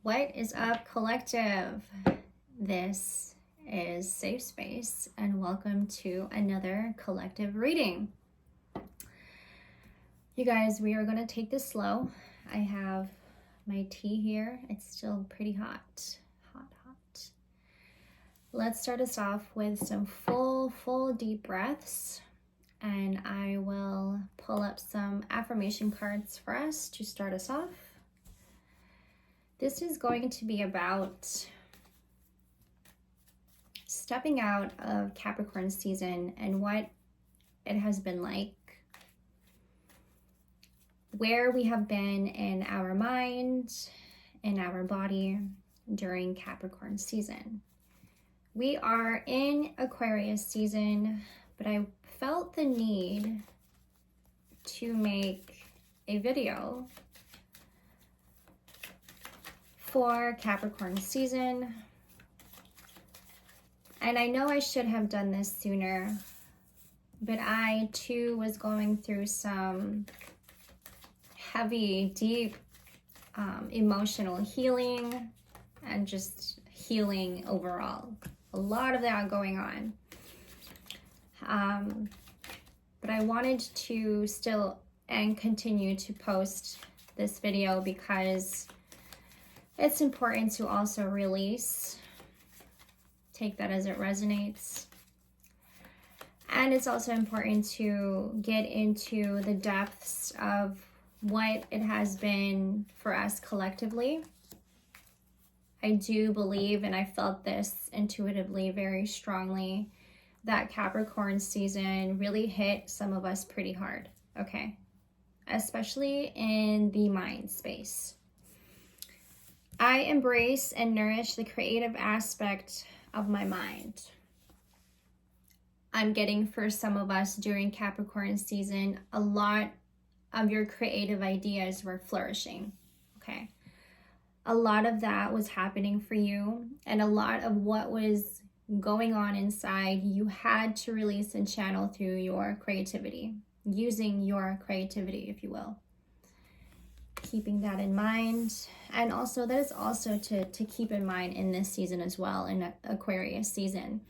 What is up, collective? This is Safe Space, and welcome to another collective reading. You guys, we are going to take this slow. I have my tea here. It's still pretty hot. Hot. Let's start us off with some full deep breaths, and I will pull up some affirmation cards for us to start us off. This is going to be about stepping out of Capricorn season and what it has been like, where we have been in our mind, in our body during Capricorn season. We are in Aquarius season, but I felt the need to make a video for Capricorn season, and I know I should have done this sooner, but I too was going through some heavy, deep emotional healing and just healing overall. A lot of that going on, but I wanted to still and continue to post this video because it's important to also release, take that as it resonates. And it's also important to get into the depths of what it has been for us collectively. I do believe, and I felt this intuitively very strongly, that Capricorn season really hit some of us pretty hard, okay? Especially in the mind space. I embrace and nourish the creative aspect of my mind. I'm getting, for some of us during Capricorn season, a lot of your creative ideas were flourishing, okay? A lot of that was happening for you, and a lot of what was going on inside, you had to release and channel through your creativity, using your creativity, if you will. Keeping that in mind, and also that is also to keep in mind in this season as well, in Aquarius season,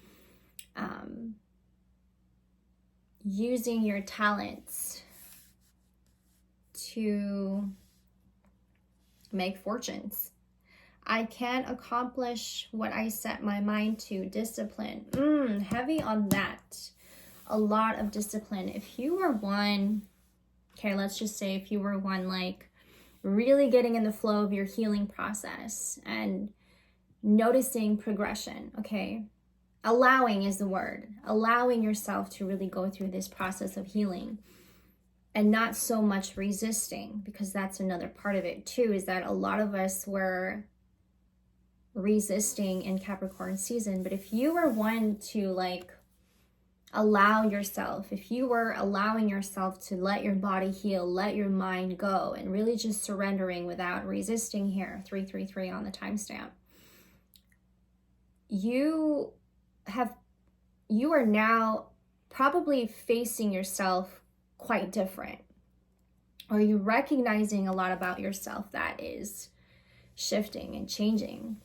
using your talents to make fortunes. I can't accomplish what I set my mind to. Discipline, heavy on that. A lot of discipline. If you were one, okay, let's just say if you were one like really getting in the flow of your healing process and noticing progression, okay? Allowing is the word. Allowing yourself to really go through this process of healing and not so much resisting, because that's another part of it too, is that a lot of us were resisting in Capricorn season. But if you were one to like allow yourself, if you were allowing yourself to let your body heal, let your mind go, and really just surrendering without resisting here, 333 on the timestamp, you are now probably facing yourself quite different, or you're recognizing a lot about yourself that is shifting and changing.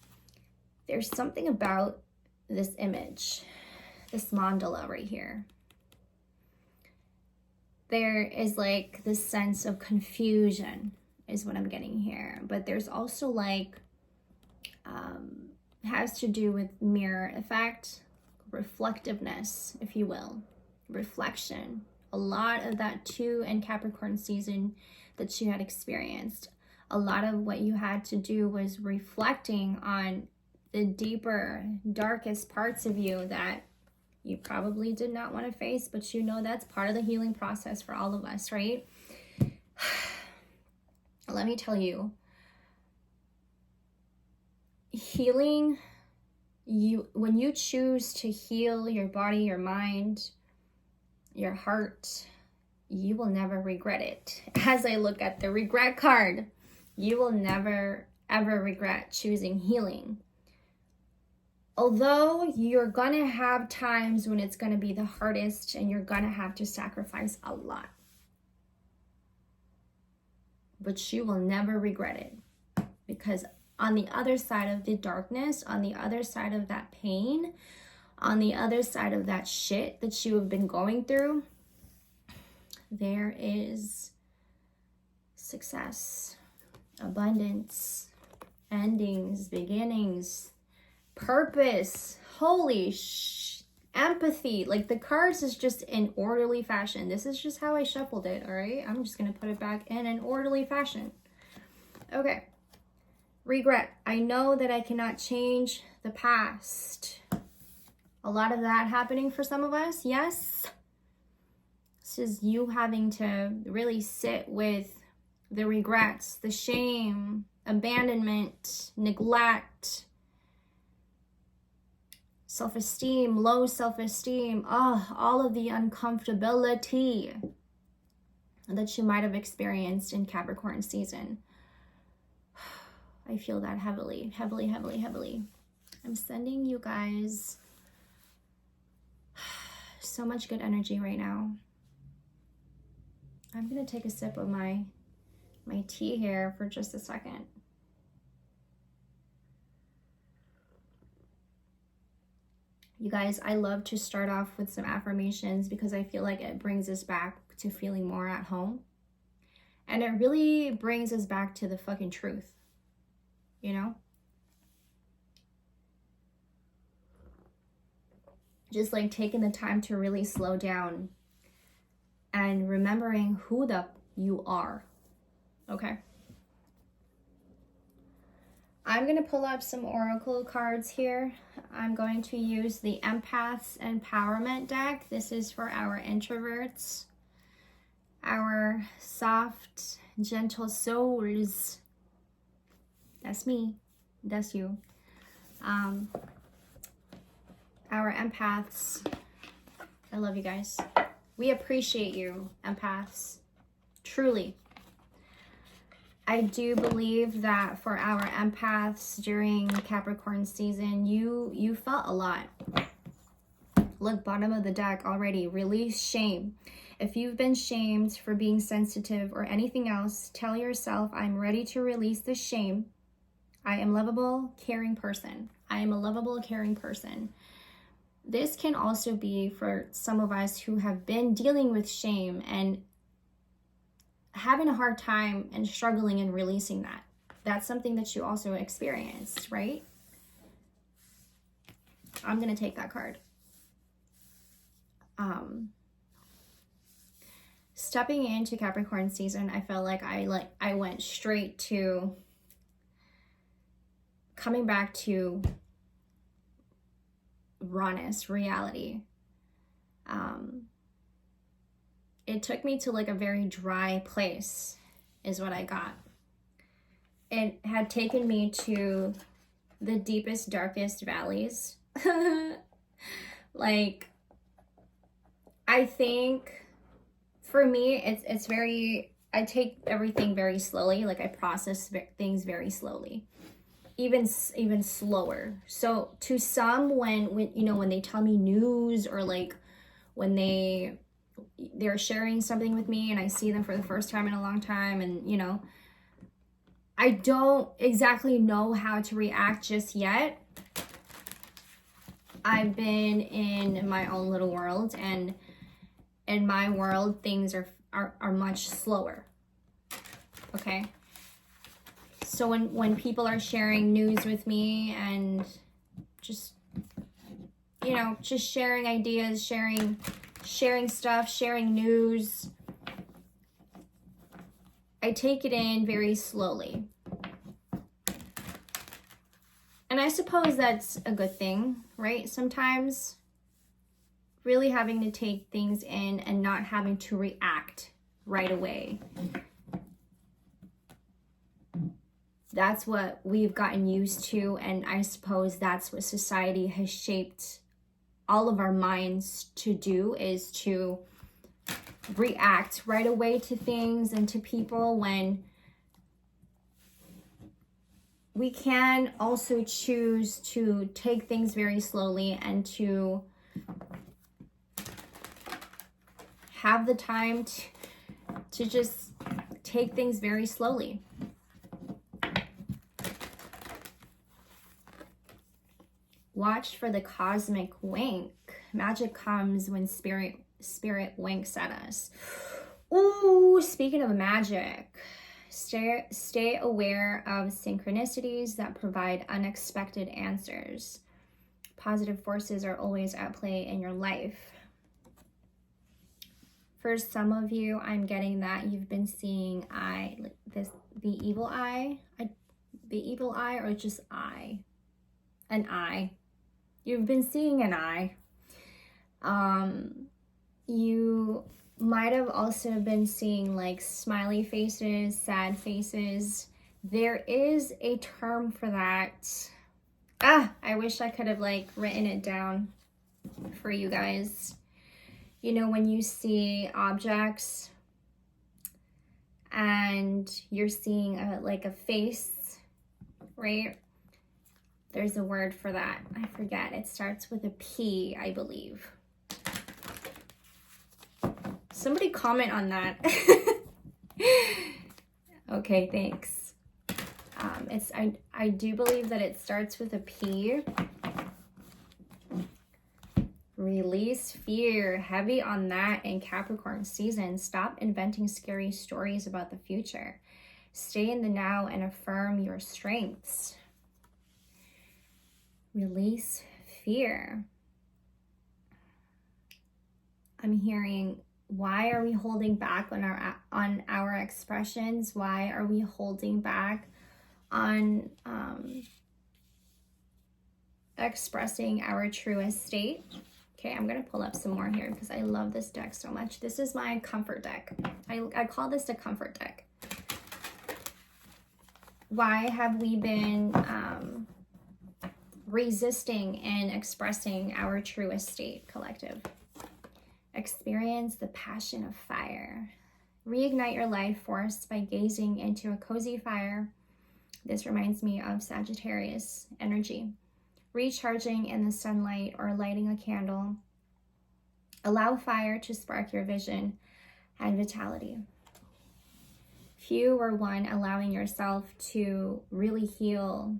There's something about this image, this mandala right here. There is like this sense of confusion is what I'm getting here, but there's also like has to do with mirror effect, reflectiveness, if you will, reflection. A lot of that too in Capricorn season that you had experienced. A lot of what you had to do was reflecting on the deeper, darkest parts of you that you probably did not want to face, but you know that's part of the healing process for all of us, right? Let me tell you, healing, when you choose to heal your body, your mind, your heart, you will never regret it. As I look at the regret card, you will never ever regret choosing healing. Although you're gonna have times when it's gonna be the hardest and you're gonna have to sacrifice a lot, but you will never regret it, because on the other side of the darkness, on the other side of that pain, on the other side of that shit that you have been going through, there is success, abundance, endings, beginnings, purpose. Holy empathy. Like, the cards is just in orderly fashion. This is just how I shuffled it, all right? I'm just going to put it back in an orderly fashion. Okay. Regret. I know that I cannot change the past. A lot of that happening for some of us, yes. This is you having to really sit with the regrets, the shame, abandonment, neglect, self-esteem, low self-esteem, all of the uncomfortability that you might have experienced in Capricorn season. I feel that heavily, heavily, heavily, heavily. I'm sending you guys so much good energy right now. I'm gonna take a sip of my tea here for just a second. You guys, I love to start off with some affirmations because I feel like it brings us back to feeling more at home. And it really brings us back to the fucking truth, you know? Just like taking the time to really slow down and remembering who you are, okay? I'm going to pull up some oracle cards here. I'm going to use the Empath's Empowerment deck. This is for our introverts, our soft, gentle souls. That's me. That's you. Our empaths. I love you guys. We appreciate you, empaths. Truly. I do believe that for our empaths during Capricorn season, you felt a lot. Look, bottom of the deck already. Release shame. If you've been shamed for being sensitive or anything else, tell yourself, I'm ready to release the shame. I am a lovable, caring person. I am a lovable, caring person. This can also be for some of us who have been dealing with shame and having a hard time and struggling in releasing that. That's something that you also experienced, right? I'm going to take that card. Stepping into Capricorn season, I felt like I went straight to coming back to rawness, reality. It took me to like a very dry place is what I got. It had taken me to the deepest, darkest valleys. Like, I think for me, it's very, I take everything very slowly. Like, I process things very slowly. Even slower. So to some, when you know, when they tell me news or like when they're sharing something with me and I see them for the first time in a long time, and you know, I don't exactly know how to react just yet. I've been in my own little world, and in my world things are much slower. Okay? So when people are sharing news with me and just, you know, just sharing ideas, sharing stuff, sharing news, I take it in very slowly. And I suppose that's a good thing, right? Sometimes really having to take things in and not having to react right away. That's what we've gotten used to, and I suppose that's what society has shaped all of our minds to do, is to react right away to things and to people, when we can also choose to take things very slowly and to have the time to just take things very slowly. Watch for the cosmic wink. Magic comes when spirit winks at us. Ooh, speaking of magic, stay aware of synchronicities that provide unexpected answers. Positive forces are always at play in your life. For some of you, I'm getting that you've been seeing the evil eye, or just eye, an eye. You've been seeing an eye. You might have also been seeing like smiley faces, sad faces. There is a term for that. I wish I could have like written it down for you guys. You know, when you see objects and you're seeing like a face, right? There's a word for that. I forget. It starts with a P, I believe. Somebody comment on that. Okay, thanks. I do believe that it starts with a P. Release fear. Heavy on that in Capricorn season. Stop inventing scary stories about the future. Stay in the now and affirm your strengths. Release fear. I'm hearing, why are we holding back on our expressions? Why are we holding back on expressing our truest state? Okay, I'm gonna pull up some more here because I love this deck so much. This is my comfort deck. I call this a comfort deck. Why have we been resisting and expressing our truest state, collective? Experience the passion of fire. Reignite your life force by gazing into a cozy fire. This reminds me of Sagittarius energy. Recharging in the sunlight or lighting a candle. Allow fire to spark your vision and vitality. Few or one, allowing yourself to really heal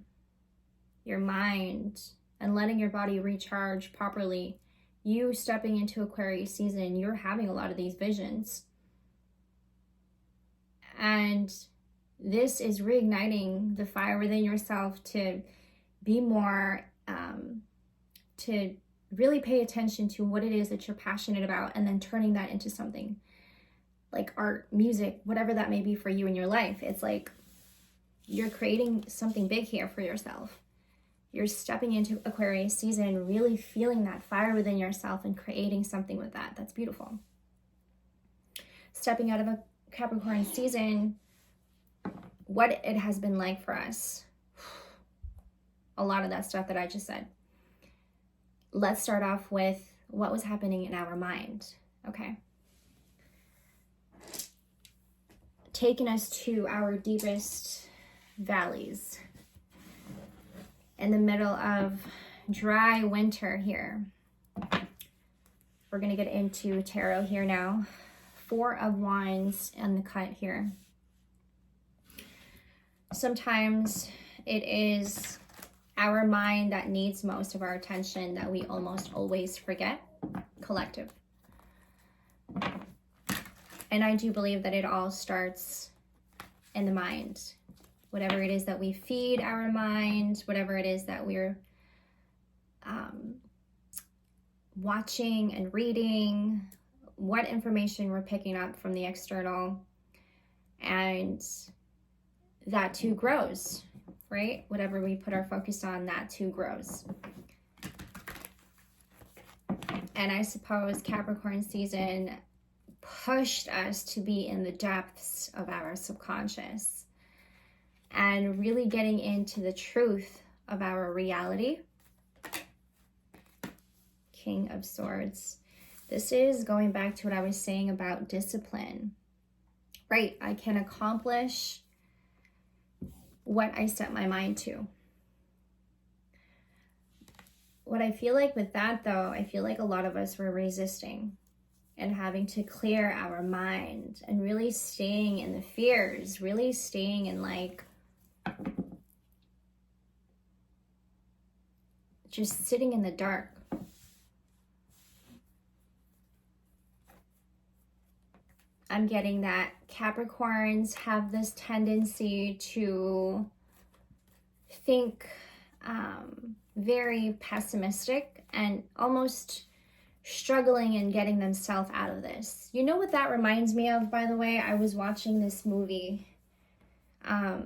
your mind and letting your body recharge properly. You stepping into Aquarius season, you're having a lot of these visions. And this is reigniting the fire within yourself to be more, to really pay attention to what it is that you're passionate about, and then turning that into something like art, music, whatever that may be for you in your life. It's like you're creating something big here for yourself. You're stepping into Aquarius season, really feeling that fire within yourself and creating something with that. That's beautiful. Stepping out of a Capricorn season, what it has been like for us. A lot of that stuff that I just said. Let's start off with what was happening in our mind, okay? Taking us to our deepest valleys. In the middle of dry winter here. We're going to get into tarot here now. 4 of Wands and the cut here. Sometimes it is our mind that needs most of our attention that we almost always forget, collective. And I do believe that it all starts in the mind. Whatever it is that we feed our mind, whatever it is that we're watching and reading, what information we're picking up from the external, and that too grows, right? Whatever we put our focus on, that too grows. And I suppose Capricorn season pushed us to be in the depths of our subconscious and really getting into the truth of our reality. King of Swords. This is going back to what I was saying about discipline. Right, I can accomplish what I set my mind to. What I feel like with that though, I feel like a lot of us were resisting and having to clear our mind and really staying in the fears, really staying in like just sitting in the dark. I'm getting that Capricorns have this tendency to think very pessimistic and almost struggling and getting themselves out of this. You know what that reminds me of, by the way? I was watching this movie I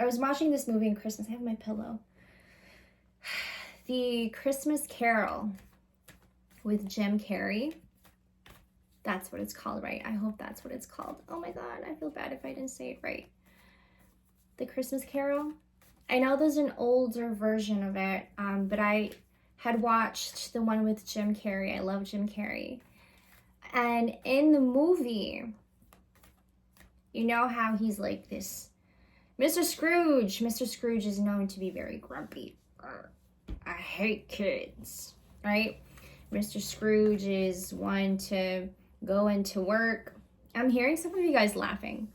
was watching this movie in Christmas. I have my pillow. The Christmas Carol with Jim Carrey. That's what it's called, right? I hope that's what it's called. Oh my God, I feel bad if I didn't say it right. The Christmas Carol. I know there's an older version of it, but I had watched the one with Jim Carrey. I love Jim Carrey. And in the movie, you know how he's like this Mr. Scrooge. Mr. Scrooge is known to be very grumpy. I hate kids, right? Mr. Scrooge is one to go into work. I'm hearing some of you guys laughing.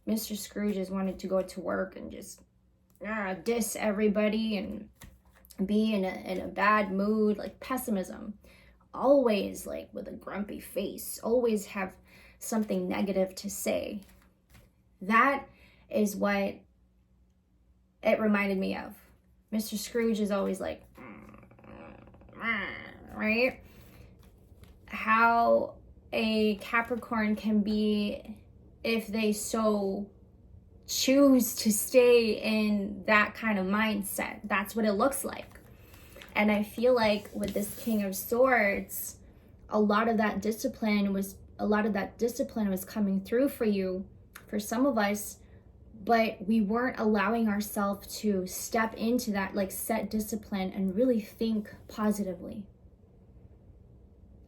Mr. Scrooge is wanted to go to work and just diss everybody and be in a bad mood, like pessimism. Always like with a grumpy face. Always have something negative to say. That is what it reminded me of. Mr. Scrooge is always like, right? How a Capricorn can be if they so choose to stay in that kind of mindset. That's what it looks like. And I feel like with this King of Swords, a lot of that discipline was coming through for you, for some of us, but we weren't allowing ourselves to step into that, like set discipline and really think positively.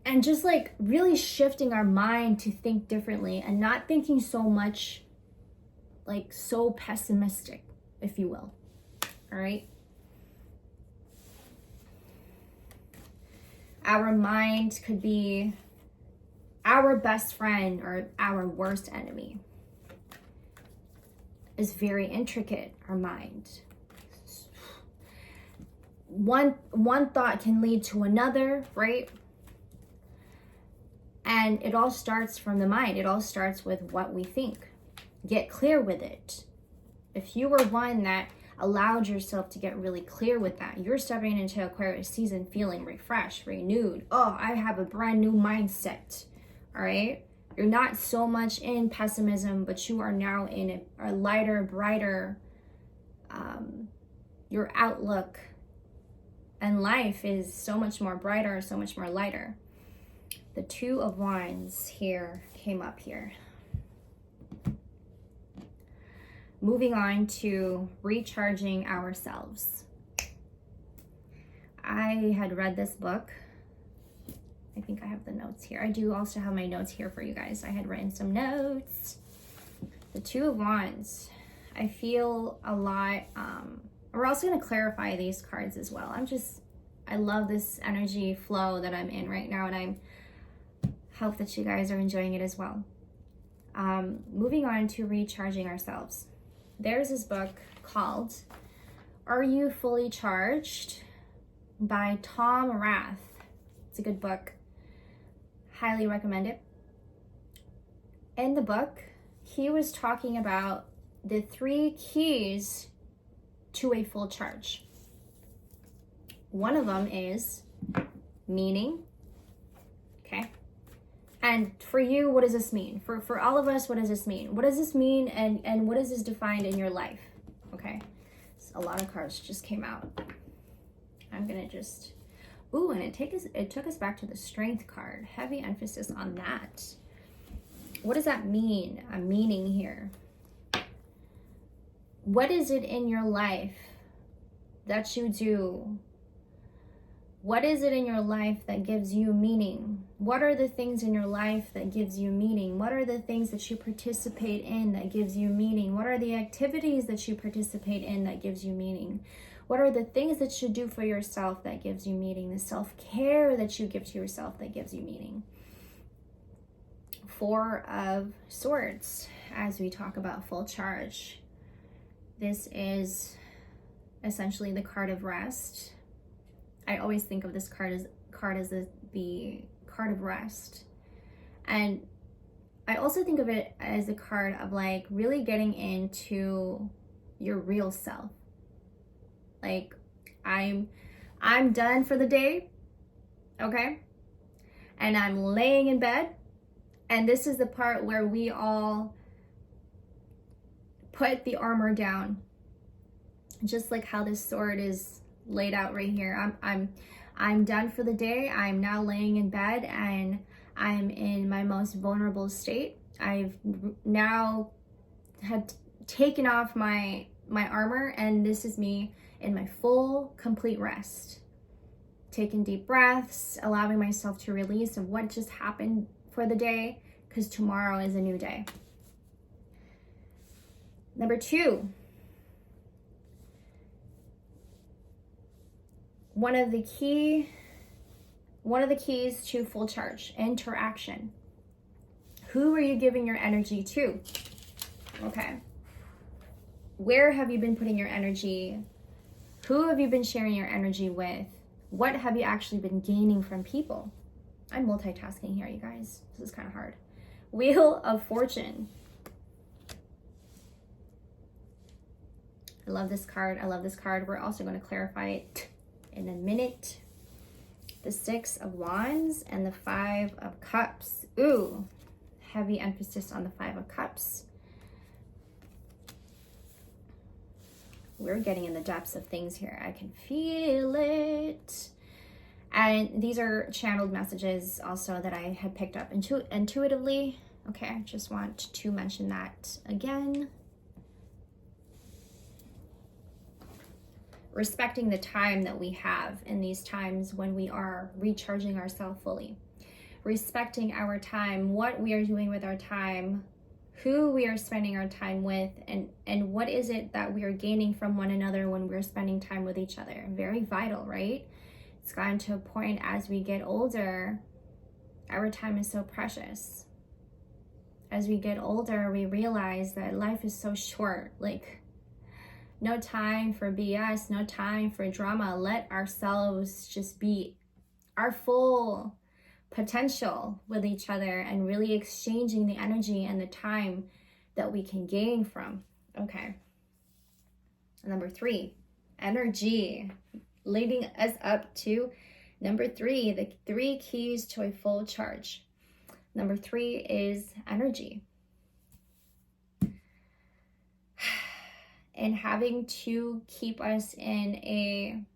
And just like really shifting our mind to think differently and not thinking so much like so pessimistic, if you will. All right. Our mind could be our best friend or our worst enemy. Is very intricate, our mind. One thought can lead to another, right? And it all starts from the mind. It all starts with what we think. Get clear with it. If you were one that allowed yourself to get really clear with that, you're stepping into Aquarius season feeling refreshed, renewed. Oh, I have a brand new mindset. All right? You're not so much in pessimism, but you are now in a lighter, brighter, your outlook and life is so much more brighter, so much more lighter. The Two of Wands here came up here. Moving on to recharging ourselves. I had read this book. I think I have the notes here. I do also have my notes here for you guys. I had written some notes. The Two of Wands. I feel a lot. We're also going to clarify these cards as well. I love this energy flow that I'm in right now, and I hope that you guys are enjoying it as well. Moving on to recharging ourselves. There's this book called Are You Fully Charged by Tom Rath. It's a good book. Highly recommend it. In the book, he was talking about the 3 keys to a full charge. One of them is meaning. Okay. And for you, what does this mean? For all of us, what does this mean? What does this mean and what is this defined in your life? Okay. So a lot of cards just came out. I'm going to just... Ooh, and it took us back to the Strength card. Heavy emphasis on that. What does that mean? A meaning here. What is it in your life that you do? What is it in your life that gives you meaning? What are the things in your life that gives you meaning? What are the things that you participate in that gives you meaning? What are the activities that you participate in that gives you meaning? What are the things that you do for yourself that gives you meaning? The self-care that you give to yourself that gives you meaning. 4 of Swords, as we talk about full charge. This is essentially the card of rest. I always think of this card as the card of rest. And I also think of it as a card of like really getting into your real self. Like, I'm done for the day, okay? And I'm laying in bed. And this is the part where we all put the armor down. Just like how this sword is laid out right here. I'm done for the day. I'm now laying in bed and I'm in my most vulnerable state. I've now had taken off my armor, and this is me in my full, complete rest. Taking deep breaths, allowing myself to release of what just happened for the day, because tomorrow is a new day. Number 2. One of the keys to full charge, interaction. Who are you giving your energy to? Okay. Where have you been putting your energy? Who have you been sharing your energy with? What have you actually been gaining from people? I'm multitasking here, you guys. This is kind of hard. Wheel of Fortune. I love this card. I love this card. We're also going to clarify it in a minute. The 6 of Wands and the 5 of Cups. Ooh, heavy emphasis on the 5 of Cups. We're getting in the depths of things here. I can feel it. And these are channeled messages also that I had picked up intuitively. Okay, I just want to mention that again. Respecting the time that we have in these times when we are recharging ourselves fully. Respecting our time, what we are doing with our time, who we are spending our time with, and what is it that we are gaining from one another when we're spending time with each other. Very vital, right? It's gotten to a point as we get older, our time is so precious. As we get older, we realize that life is so short. Like, no time for BS, no time for drama. Let ourselves just be our full potential with each other and really exchanging the energy and the time that we can gain from. Okay. Number 3, energy. Leading us up to number 3, the 3 keys to a full charge. Number 3 is energy. And having to keep us in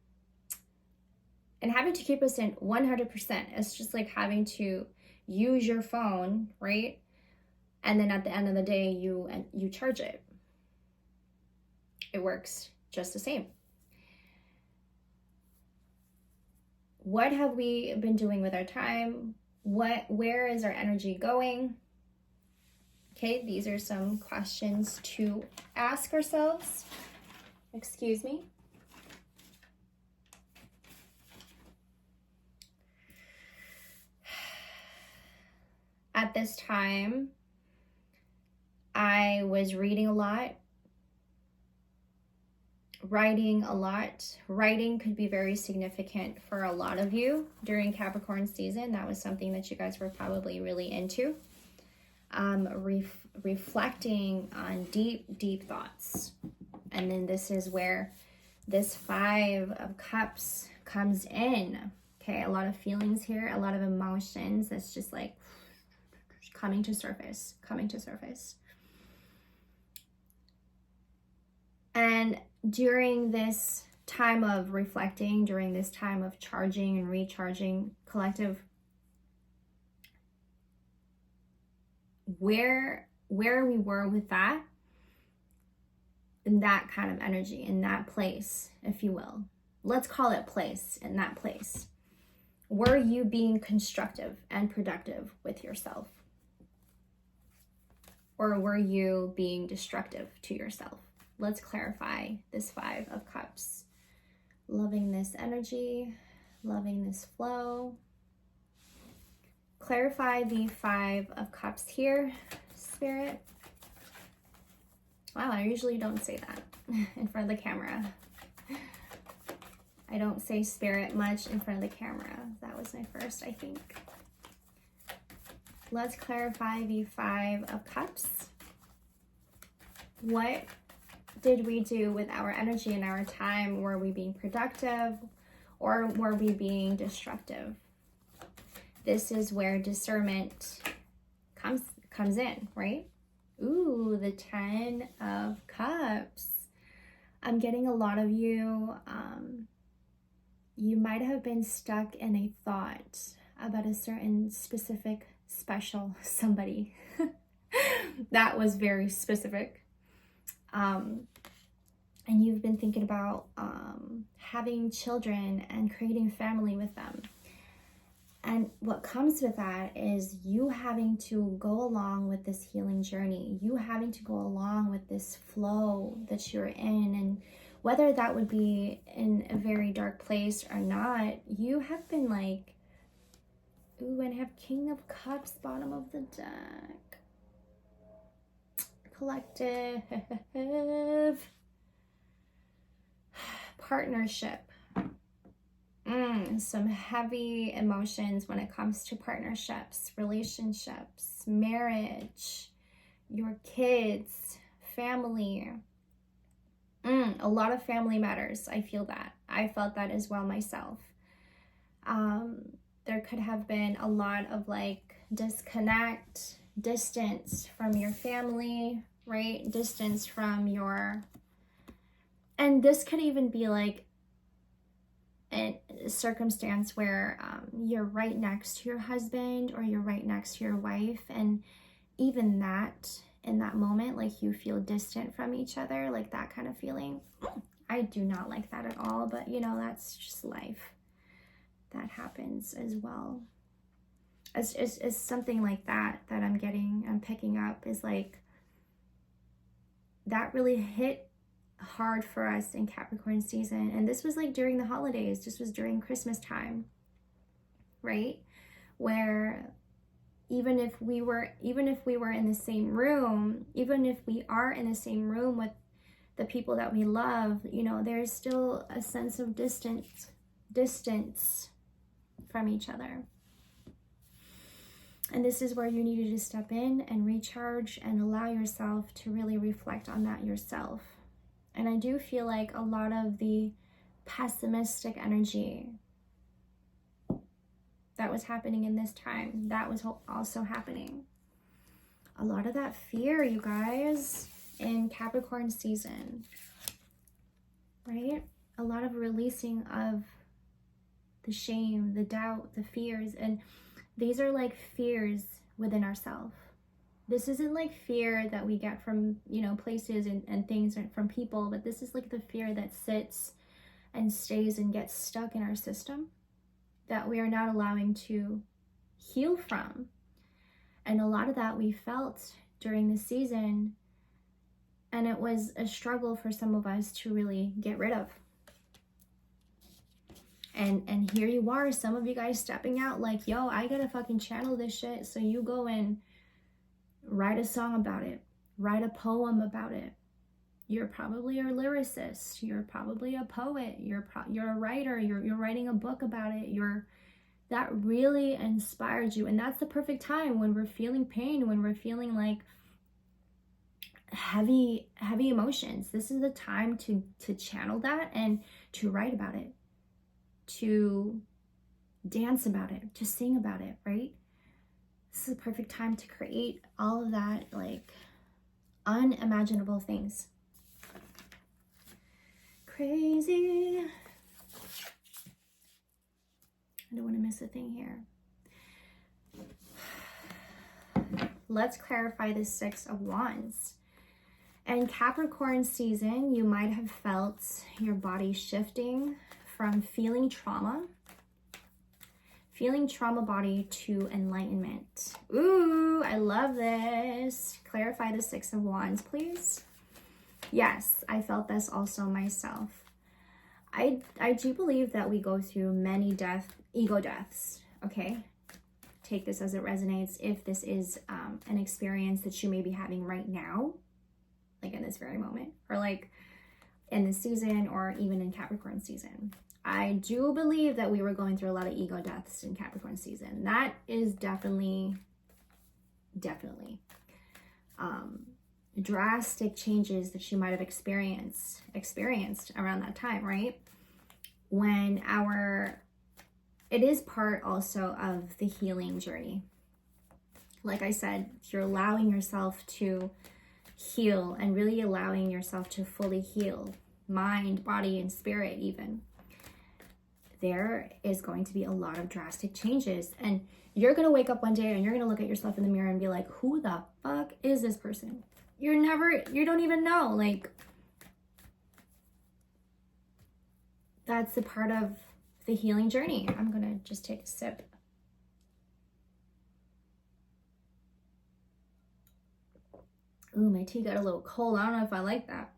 100%. It's just like having to use your phone, right? And then at the end of the day, you charge it. It works just the same. What have we been doing with our time? Where is our energy going? Okay, these are some questions to ask ourselves. Excuse me. At this time, I was reading a lot, writing a lot. Writing could be very significant for a lot of you during Capricorn season. That was something that you guys were probably really into. Reflecting on deep thoughts. And then this is where this 5 of Cups comes in. Okay, a lot of feelings here, a lot of emotions that's just like coming to surface. And during this time of reflecting, during this time of charging and recharging, collective, where we were with that, in that kind of energy, in that place, if you will. Let's call it place, in that place. Were you being constructive and productive with yourself? Or were you being destructive to yourself? Let's clarify this 5 of Cups. Loving this energy, loving this flow. Clarify the 5 of Cups here, Spirit. Wow, I usually don't say that in front of the camera. I don't say spirit much in front of the camera. That was my first, I think. Let's clarify the Five of Cups. What did we do with our energy and our time? Were we being productive or were we being destructive? This is where discernment comes in, right? Ooh, the Ten of Cups. I'm getting a lot of you, you might have been stuck in a thought about a certain specific, special somebody. That was very specific. And you've been thinking about having children and creating family with them. And what comes with that is you having to go along with this healing journey, you having to go along with this flow that you're in. And whether that would be in a very dark place or not, you have been like, ooh, and have King of Cups, bottom of the deck. Collective. Partnership. Some heavy emotions when it comes to partnerships, relationships, marriage, your kids, family. A lot of family matters. I feel that. I felt that as well myself. There could have been a lot of like disconnect, distance from your family, right? Distance from your, and this could even be like a circumstance where you're right next to your husband or you're right next to your wife, and even that in that moment, like you feel distant from each other, like that kind of feeling. I do not like that at all, but you know, that's just life. That happens as well. It's something like that I'm picking up, is like that really hit hard for us in Capricorn season. And this was like during the holidays. This was during Christmas time, right? Where even if we were in the same room, even if we are in the same room with the people that we love, you know, there's still a sense of distance from each other. And this is where you needed to step in and recharge and allow yourself to really reflect on that yourself. And I do feel like a lot of the pessimistic energy that was happening in this time, that was also happening. A lot of that fear, you guys, in Capricorn season, right? A lot of releasing of the shame, the doubt, the fears. And these are like fears within ourselves. This isn't like fear that we get from, you know, places and things from people, but this is like the fear that sits and stays and gets stuck in our system that we are not allowing to heal from. And a lot of that we felt during the season, and it was a struggle for some of us to really get rid of. And here you are, some of you guys stepping out like, yo, I gotta fucking channel this shit. So you go and write a song about it, write a poem about it. You're probably a lyricist, you're probably a poet, you're a writer, you're writing a book about it. That really inspired you. And that's the perfect time when we're feeling pain, when we're feeling like heavy emotions. This is the time to channel that and to write about it, to dance about it, to sing about it, right? This is the perfect time to create all of that, like, unimaginable things. Crazy. I don't want to miss a thing here. Let's clarify the Six of Wands. In Capricorn season, you might have felt your body shifting from feeling trauma body to enlightenment. Ooh, I love this. Clarify the Six of Wands, please. Yes, I felt this also myself. I do believe that we go through many ego deaths, okay? Take this as it resonates. If this is an experience that you may be having right now, like in this very moment, or like in this season, or even in Capricorn season. I do believe that we were going through a lot of ego deaths in Capricorn season. That is definitely drastic changes that you might have experienced around that time, right? When it is part also of the healing journey. Like I said, you're allowing yourself to heal and really allowing yourself to fully heal, mind, body, and spirit even. There is going to be a lot of drastic changes, and you're going to wake up one day and you're going to look at yourself in the mirror and be like, who the fuck is this person? You don't even know. Like, that's a part of the healing journey. I'm going to just take a sip. Ooh, my tea got a little cold. I don't know if I like that.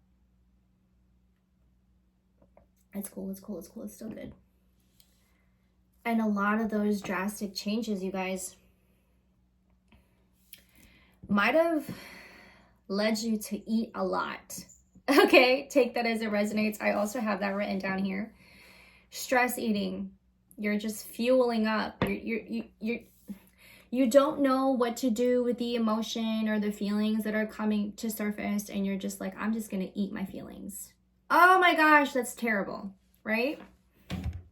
It's cool. It's still good. And a lot of those drastic changes, you guys, might have led you to eat a lot. Okay, take that as it resonates. I also have that written down here. Stress eating. You're just fueling up. You don't know what to do with the emotion or the feelings that are coming to surface, and you're just like, I'm just gonna eat my feelings. Oh my gosh, that's terrible, right?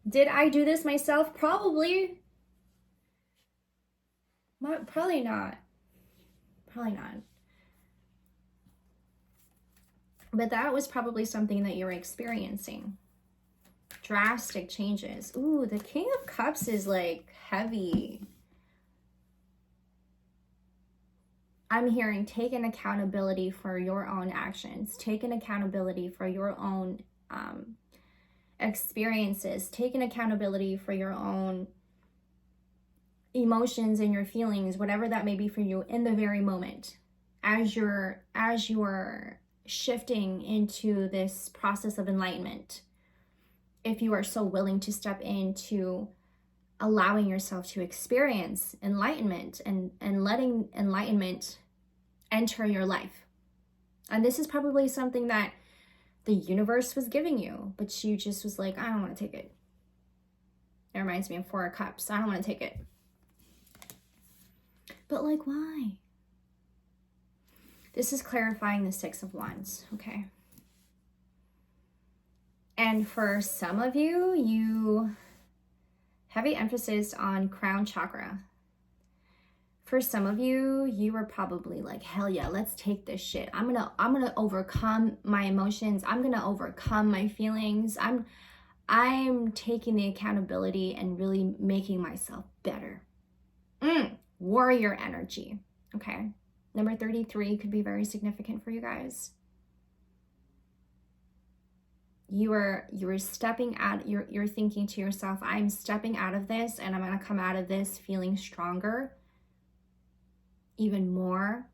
Did I do this myself? Probably. Probably not. But that was probably something that you were experiencing. Drastic changes. Ooh, the King of Cups is like heavy. I'm hearing take an accountability for your own actions. Take an accountability for your own experiences. Take an accountability for your own emotions and your feelings, whatever that may be for you in the very moment. As you're shifting into this process of enlightenment, if you are so willing to step into allowing yourself to experience enlightenment and letting enlightenment enter your life. And this is probably something that the universe was giving you, but you just was like, I don't want to take it. It reminds me of Four of Cups. I don't want to take it. But like, why? This is clarifying the Six of Wands, okay? And for some of you, you heavy emphasis on crown chakra. For some of you, you were probably like, hell yeah, let's take this shit. I'm gonna overcome my emotions. I'm gonna overcome my feelings. I'm taking the accountability and really making myself better. Warrior energy, okay? Number 33 could be very significant for you guys. You are stepping out, you're thinking to yourself, I'm stepping out of this and I'm gonna come out of this feeling stronger, even more,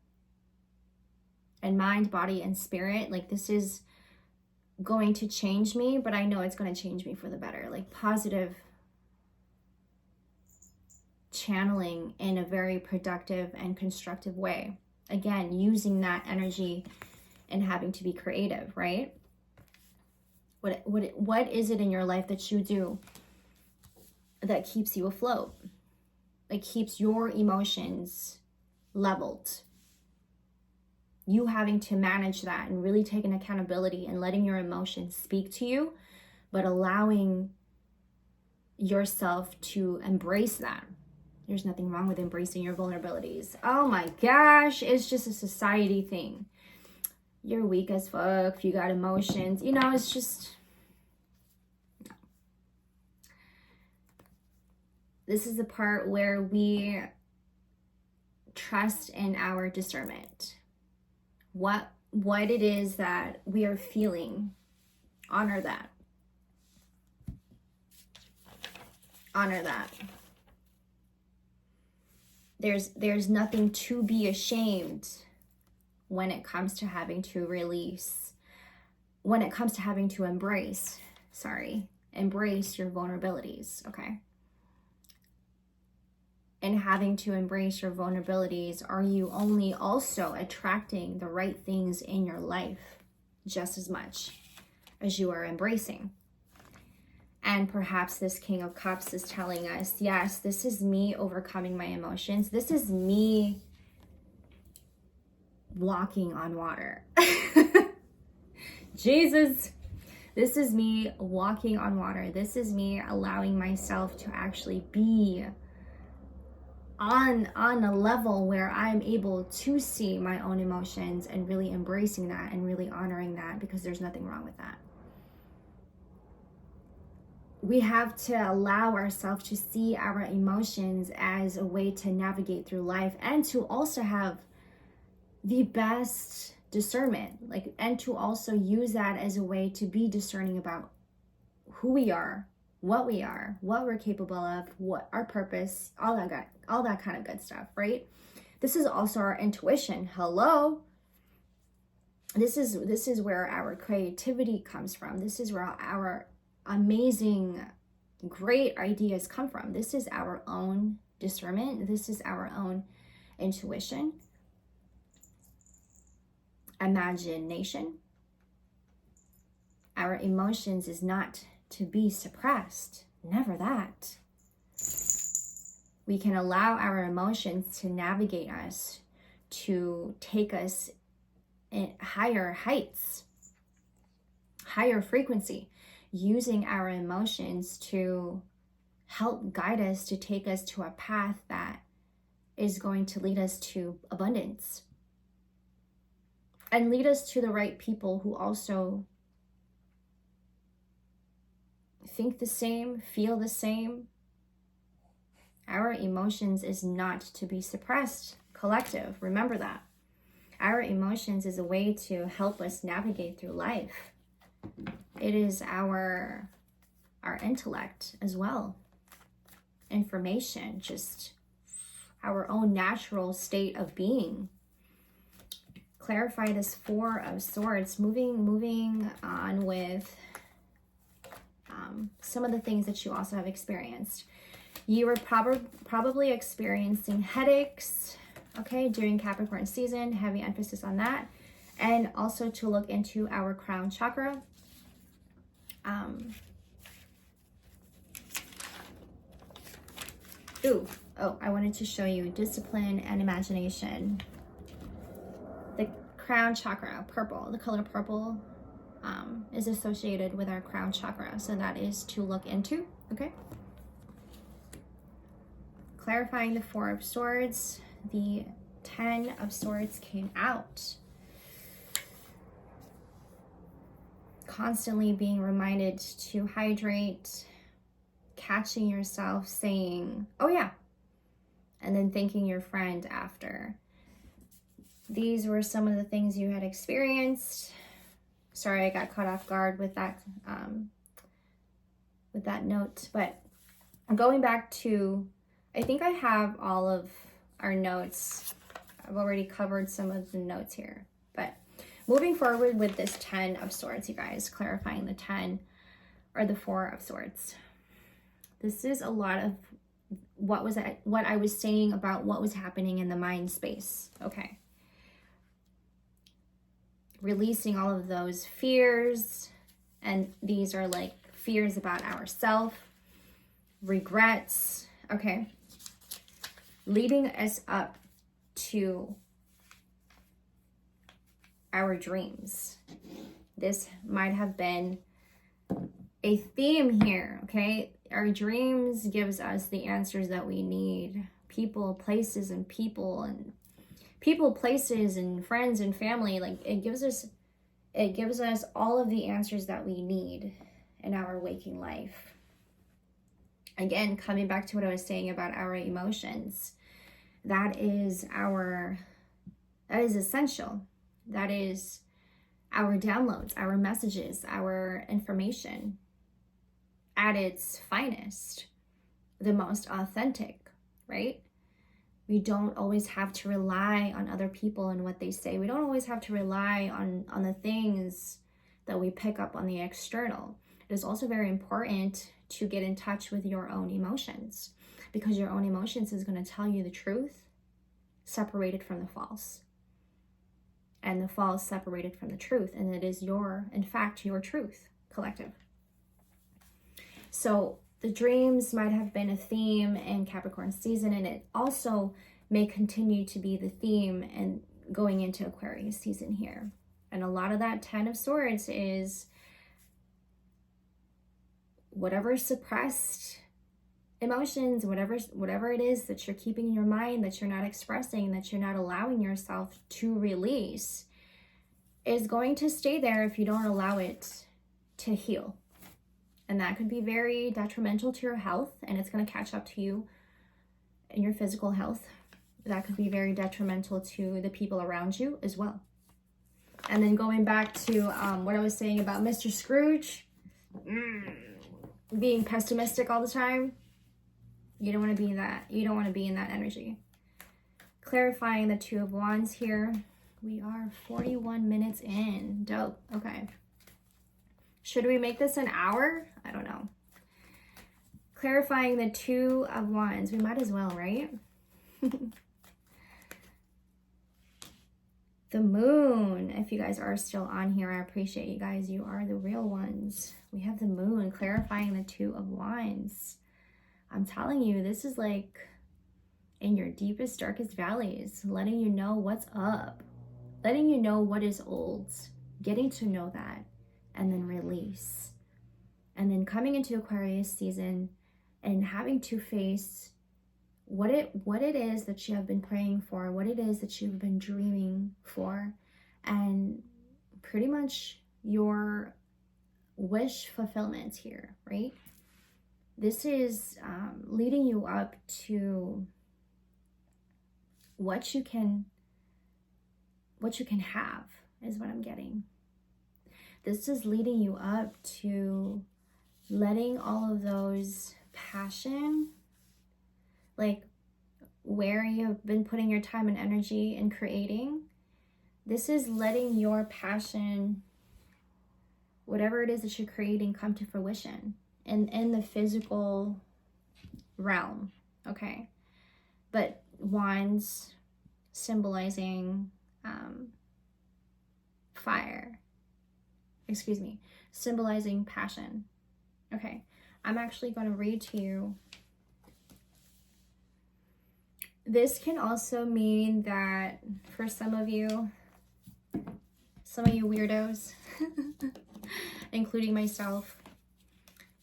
and mind, body, and spirit. Like, this is going to change me, but I know it's going to change me for the better. Like, positive channeling in a very productive and constructive way. Again, using that energy and having to be creative, right? What is it in your life that you do that keeps you afloat? That keeps your emotions leveled? You having to manage that and really taking accountability and letting your emotions speak to you, but allowing yourself to embrace that. There's nothing wrong with embracing your vulnerabilities. Oh my gosh, it's just a society thing. You're weak as fuck if you got emotions. You know, it's just... No. This is the part where we trust in our discernment. What it is that we are feeling. Honor that. Honor that. There's nothing to be ashamed when it comes to having to release, when it comes to having to embrace your vulnerabilities, okay? And having to embrace your vulnerabilities, are you only also attracting the right things in your life just as much as you are embracing? And perhaps this King of Cups is telling us, yes, this is me overcoming my emotions. This is me walking on water. Jesus, this is me walking on water. This is me allowing myself to actually be on a level where I'm able to see my own emotions and really embracing that and really honoring that, because there's nothing wrong with that. We have to allow ourselves to see our emotions as a way to navigate through life, and to also have the best discernment, and to also use that as a way to be discerning about who we are, what we're capable of, what our purpose, all that kind of good stuff, right? This is also our intuition. Hello. This is where our creativity comes from. This is where our amazing, great ideas come from. This is our own discernment. This is our own intuition, imagination. Our emotions is not to be suppressed. Never that. We can allow our emotions to navigate us, to take us in higher heights, higher frequency, using our emotions to help guide us, to take us to a path that is going to lead us to abundance and lead us to the right people who also think the same, feel the same. Our emotions is not to be suppressed. Collective, remember that. Our emotions is a way to help us navigate through life. It is our intellect as well. Information, just our own natural state of being. Clarify this Four of Swords. Moving on with some of the things that you also have experienced. You were probably experiencing headaches, okay, during Capricorn season. Heavy emphasis on that. And also to look into our crown chakra. I wanted to show you discipline and imagination. The crown chakra, purple, the color purple is associated with our crown chakra. So that is to look into, okay? Clarifying the Four of Swords, the 10 of Swords came out. Constantly being reminded to hydrate, catching yourself saying, oh yeah, and then thanking your friend after. These were some of the things you had experienced. Sorry, I got caught off guard with that note, but going back to, I think I have all of our notes. I've already covered some of the notes here, but moving forward with this 10 of Swords, you guys, clarifying the 10 or the 4 of Swords. This is a lot of what I was saying about what was happening in the mind space, okay? Releasing all of those fears, and these are like fears about ourselves, regrets, okay? Leading us up to our dreams. This might have been a theme here, okay? Our dreams gives us the answers that we need. People, places, and places, and friends and family. Like it gives us all of the answers that we need in our waking life. Again, coming back to what I was saying about our emotions, that is essential. That is our downloads, our messages, our information at its finest, the most authentic, right? We don't always have to rely on other people and what they say. We don't always have to rely on the things that we pick up on the external. It is also very important to get in touch with your own emotions, because your own emotions is going to tell you the truth separated from the false, and the false separated from the truth, and it is in fact your truth, collective. So the dreams might have been a theme in Capricorn season, and it also may continue to be the theme and going into Aquarius season here. And a lot of that 10 of Swords is whatever suppressed emotions, whatever it is that you're keeping in your mind, that you're not expressing, that you're not allowing yourself to release, is going to stay there if you don't allow it to heal. And that could be very detrimental to your health, and it's going to catch up to you in your physical health. That could be very detrimental to the people around you as well. And then going back to what I was saying about Mr. Scrooge, being pessimistic all the time, you don't want to be that. You don't want to be in that energy. Clarifying the Two of Wands here. We are 41 minutes in. Dope. Okay. Should we make this an hour? I don't know. Clarifying the Two of Wands. We might as well, right? The Moon. If you guys are still on here, I appreciate you guys. You are the real ones. We have the Moon clarifying the Two of Wands. I'm telling you, this is like in your deepest, darkest valleys, letting you know what's up, letting you know what is old, getting to know that, and then release. And then coming into Aquarius season and having to face what it is that you have been praying for, what it is that you've been dreaming for, and pretty much your wish fulfillment here, right? This is leading you up to what you can have, is what I'm getting. This is leading you up to letting all of those passion, like where you've been putting your time and energy in creating, this is letting your passion, whatever it is that you're creating, come to fruition in the physical realm, okay? But wands symbolizing fire, symbolizing passion. Okay, I'm actually going to read to you. This can also mean that for some of you weirdos, including myself,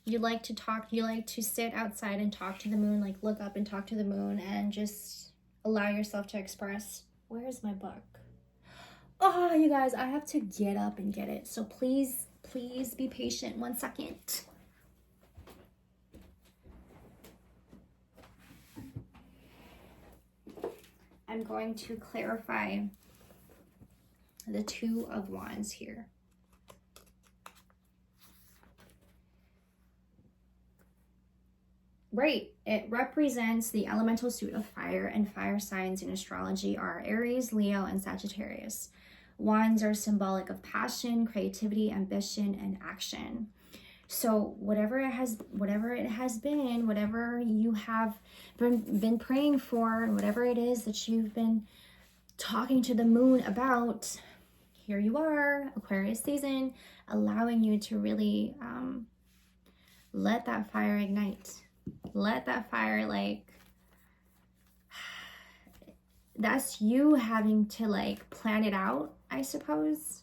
you like to sit outside and talk to the moon, like look up and talk to the moon and just allow yourself to express. Where's my book? Oh, you guys, I have to get up and get it. So please be patient. 1 second. I'm going to clarify the Two of Wands here. Right, it represents the elemental suit of fire, and fire signs in astrology are Aries, Leo, and Sagittarius. Wands are symbolic of passion, creativity, ambition, and action. So whatever it has been, whatever you have been praying for, and whatever it is that you've been talking to the moon about, here you are, Aquarius season, allowing you to really let that fire ignite. Let that fire, like, that's you having to like plan it out, I suppose.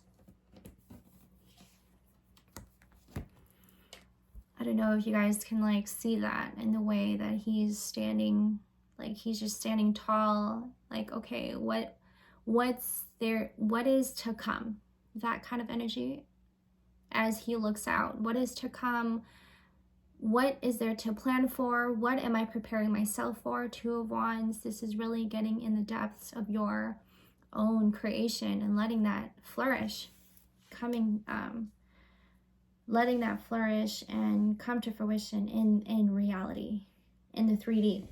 I don't know if you guys can like see that in the way that he's standing, like he's just standing tall, like, okay, what's there, what is to come? That kind of energy as he looks out. What is to come? What is there to plan for? What am I preparing myself for? Two of Wands. This is really getting in the depths of your own creation and letting that flourish, letting that flourish and come to fruition in reality, in the 3D.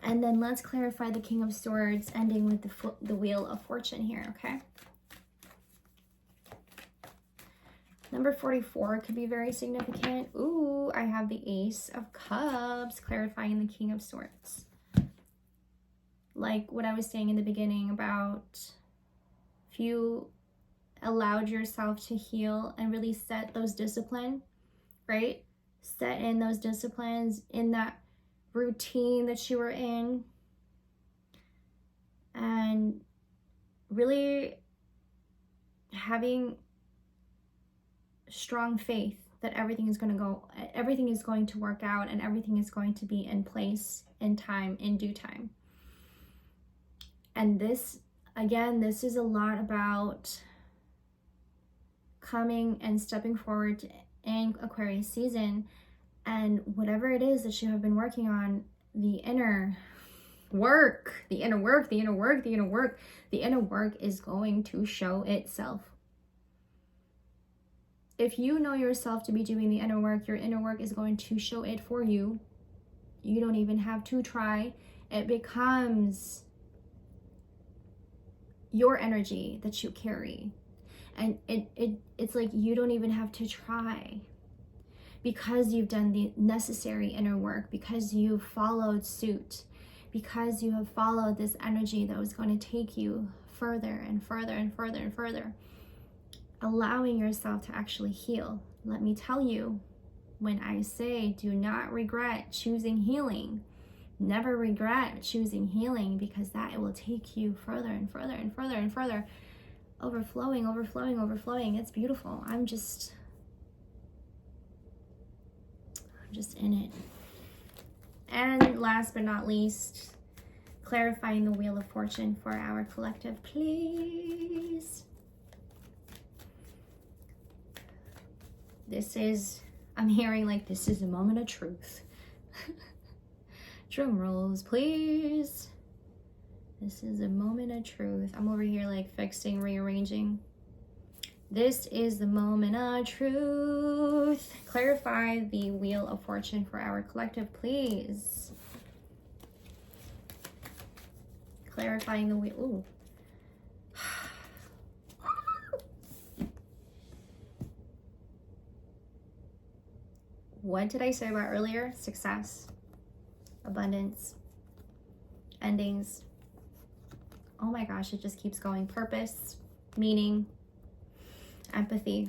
And then let's clarify the King of Swords, ending with the Wheel of Fortune here, okay? Number 44 could be very significant. Ooh, I have the Ace of Cups, clarifying the King of Swords. Like what I was saying in the beginning about if you allowed yourself to heal and really set those discipline right? Set in those disciplines, in that routine that you were in, and really having strong faith that everything is going to work out, and everything is going to be in place, in time, in due time. And this, again, this is a lot about coming and stepping forward in Aquarius season, and whatever it is that you have been working on, the inner work is going to show itself. If you know yourself to be doing the inner work, your inner work is going to show it for you. You don't even have to try. It becomes your energy that you carry. And it's like you don't even have to try, because you've done the necessary inner work, because you've followed suit, because you have followed this energy that was going to take you further and further and further and further, allowing yourself to actually heal. Let me tell you, when I say do not regret choosing healing, never regret choosing healing, because that it will take you further and further and further and further, overflowing. It's beautiful. I'm just in it. And last but not least, clarifying the Wheel of Fortune for our collective, please. This is, I'm hearing like this is a moment of truth. Drum rolls, please. This is a moment of truth. I'm over here like fixing, rearranging. This is the moment of truth. Clarify the Wheel of Fortune for our collective, please. Clarifying the wheel. Ooh. What did I say about earlier? Success, abundance, endings. Oh my gosh, it just keeps going. Purpose, meaning, empathy.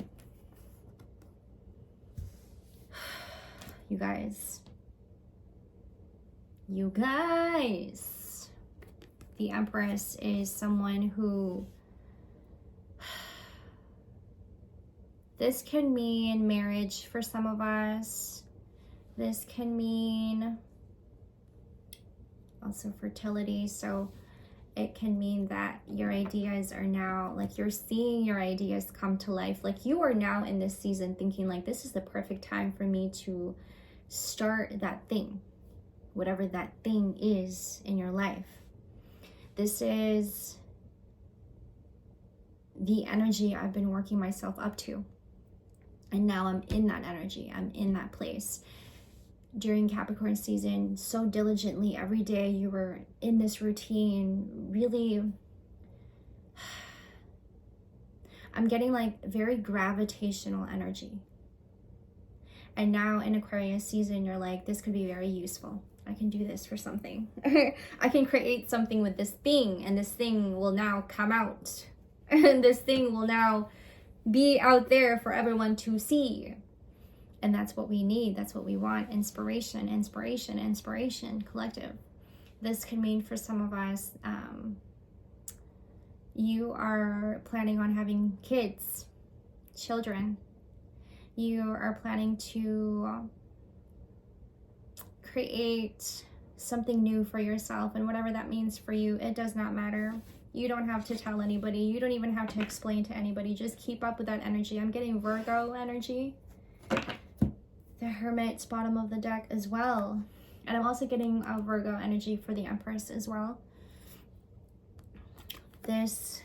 You guys. The Empress is someone who, this can mean marriage for some of us. This can mean also fertility. So it can mean that your ideas are now, like you're seeing your ideas come to life. Like you are now in this season thinking like, this is the perfect time for me to start that thing, whatever that thing is in your life. This is the energy I've been working myself up to. And now I'm in that energy. I'm in that place. During Capricorn season, so diligently every day you were in this routine, really, I'm getting like very gravitational energy. And now in Aquarius season, you're like, this could be very useful. I can do this for something. I can create something with this thing, and this thing will now come out. And this thing will now be out there for everyone to see. And that's what we need. That's what we want. Inspiration, inspiration, inspiration, collective. This can mean for some of us, you are planning on having kids, children. You are planning to create something new for yourself, and whatever that means for you, it does not matter. You don't have to tell anybody. You don't even have to explain to anybody. Just keep up with that energy. I'm getting Virgo energy. The Hermit's bottom of the deck as well. And I'm also getting a Virgo energy for the Empress as well. This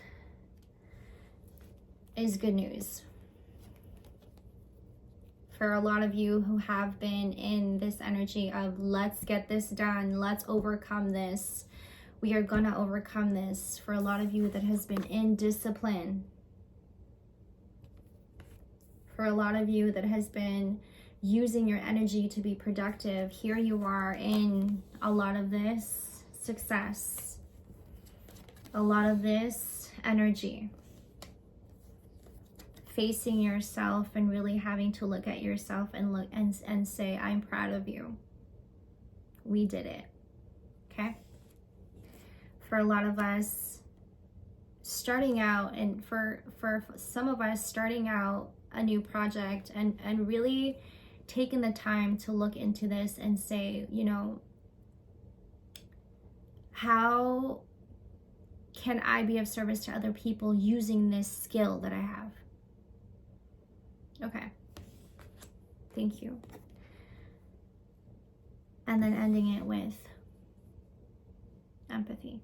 is good news. For a lot of you who have been in this energy of let's get this done, let's overcome this. We are gonna overcome this. For a lot of you that has been in discipline. For a lot of you that has been using your energy to be productive, here you are in a lot of this success, a lot of this energy. facing yourself and really having to look at yourself and look and say, I'm proud of you. We did it. Okay? For a lot of us, starting out, and for some of us, starting out a new project and really taking the time to look into this and say, you know, how can I be of service to other people using this skill that I have? Okay. Thank you. And then ending it with empathy.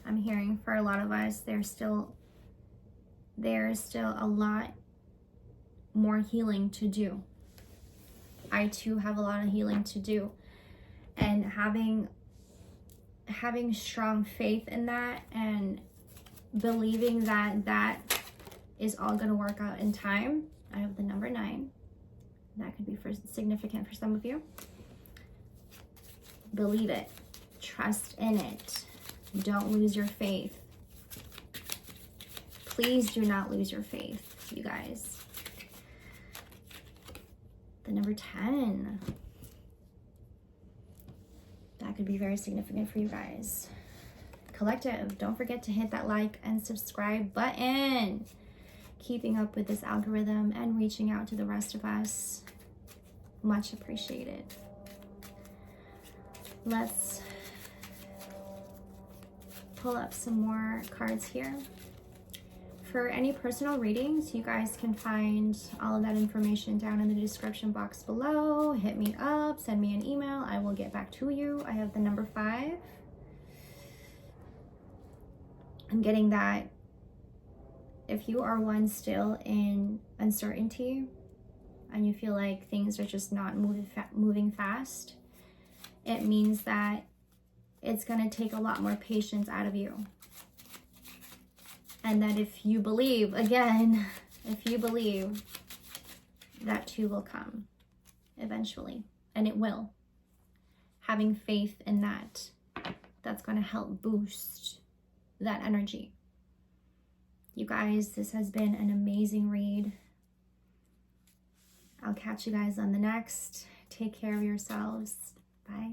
I'm hearing for a lot of us, there's still a lot more healing to do. I too have a lot of healing to do. And having strong faith in that and believing that that is all going to work out in time. I have the number 9. That could be significant for some of you. Believe it. Trust in it. Don't lose your faith. Please do not lose your faith, you guys. The number 10. That could be very significant for you guys. Collective, don't forget to hit that like and subscribe button. Keeping up with this algorithm and reaching out to the rest of us. Much appreciated. Let's pull up some more cards here. For any personal readings, you guys can find all of that information down in the description box below. Hit me up, send me an email. I will get back to you. I have the number 5. I'm getting that if you are one still in uncertainty and you feel like things are just not moving fast, it means that it's going to take a lot more patience out of you. And that if you believe, again, if you believe, that too will come eventually. And it will. Having faith in that, that's going to help boost that energy. You guys, this has been an amazing read. I'll catch you guys on the next. Take care of yourselves. Bye.